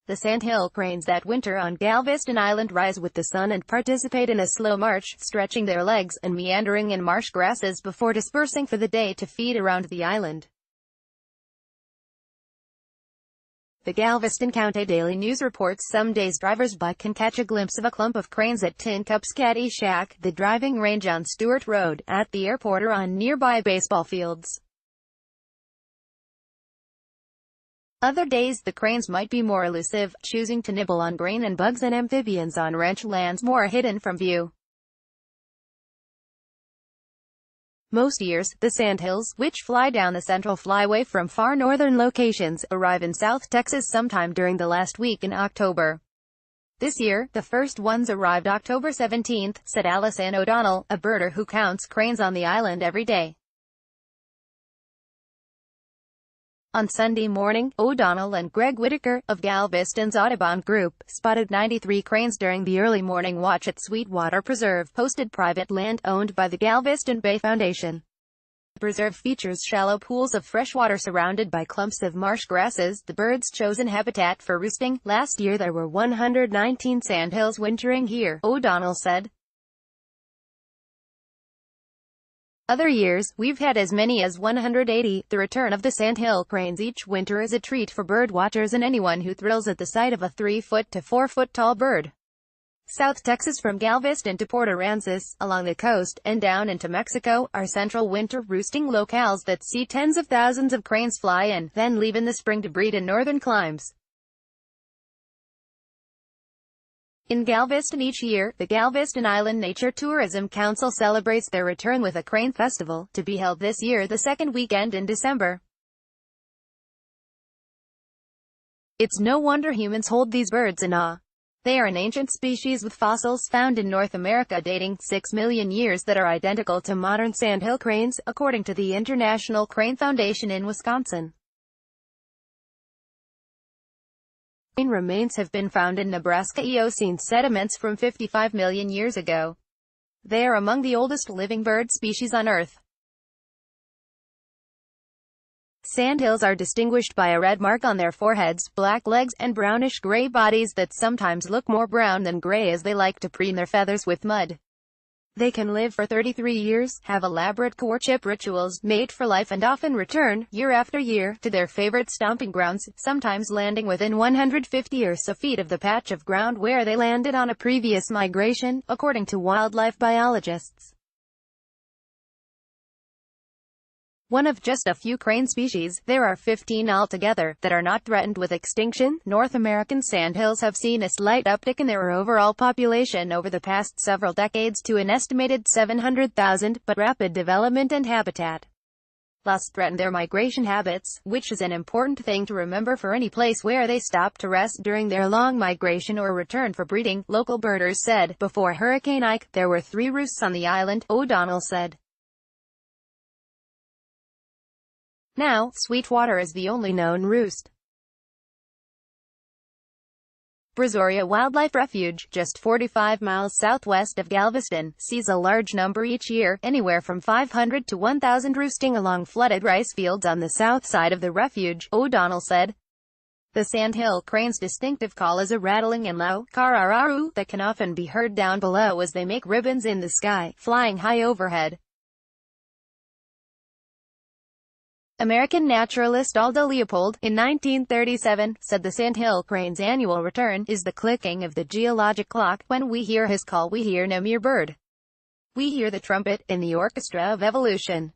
The sandhill cranes that winter on Galveston Island rise with the sun and participate in a slow march, stretching their legs and meandering in marsh grasses before dispersing for the day to feed around the island. The Galveston County Daily News reports some days drivers by can catch a glimpse of a clump of cranes at Tin Cup's Caddy Shack, the driving range on Stewart Road, at the airport or on nearby baseball fields. Other days the cranes might be more elusive, choosing to nibble on grain and bugs and amphibians on ranch lands more hidden from view. Most years, the sandhills, which fly down the Central Flyway from far northern locations, arrive in South Texas sometime during the last week in October. This year, the first ones arrived October 17th, said Alice Ann O'Donnell, a birder who counts cranes on the island every day. On Sunday morning, O'Donnell and Greg Whitaker, of Galveston's Audubon Group, spotted 93 cranes during the early morning watch at Sweetwater Preserve, posted private land owned by the Galveston Bay Foundation. The preserve features shallow pools of fresh water surrounded by clumps of marsh grasses, the birds' chosen habitat for roosting. Last year there were 119 sandhills wintering here, O'Donnell said. Other years, we've had as many as 180. The return of the sandhill cranes each winter is a treat for bird watchers and anyone who thrills at the sight of a 3-foot to 4-foot tall bird. South Texas from Galveston to Port Aransas, along the coast, and down into Mexico, are central winter roosting locales that see tens of thousands of cranes fly in, then leave in the spring to breed in northern climes. In Galveston each year, the Galveston Island Nature Tourism Council celebrates their return with a crane festival, to be held this year the second weekend in December. It's no wonder humans hold these birds in awe. They are an ancient species with fossils found in North America dating 6 million years that are identical to modern sandhill cranes, according to the International Crane Foundation in Wisconsin. Crane remains have been found in Nebraska Eocene sediments from 55 million years ago. They are among the oldest living bird species on Earth. Sandhills are distinguished by a red mark on their foreheads, black legs, and brownish-gray bodies that sometimes look more brown than gray as they like to preen their feathers with mud. They can live for 33 years, have elaborate courtship rituals, mate for life and often return, year after year, to their favorite stomping grounds, sometimes landing within 150 or so feet of the patch of ground where they landed on a previous migration, according to wildlife biologists. One of just a few crane species, there are 15 altogether, that are not threatened with extinction. North American sandhills have seen a slight uptick in their overall population over the past several decades to an estimated 700,000, but rapid development and habitat loss threaten their migration habits, which is an important thing to remember for any place where they stop to rest during their long migration or return for breeding, local birders said. Before Hurricane Ike, there were 3 roosts on the island, O'Donnell said. Now, Sweetwater is the only known roost. Brazoria Wildlife Refuge, just 45 miles southwest of Galveston, sees a large number each year, anywhere from 500 to 1,000 roosting along flooded rice fields on the south side of the refuge, O'Donnell said. The sandhill crane's distinctive call is a rattling and low "karararu" that can often be heard down below as they make ribbons in the sky, flying high overhead. American naturalist Aldo Leopold, in 1937, said the sandhill crane's annual return is the clicking of the geologic clock. When we hear his call, we hear no mere bird. We hear the trumpet in the orchestra of evolution.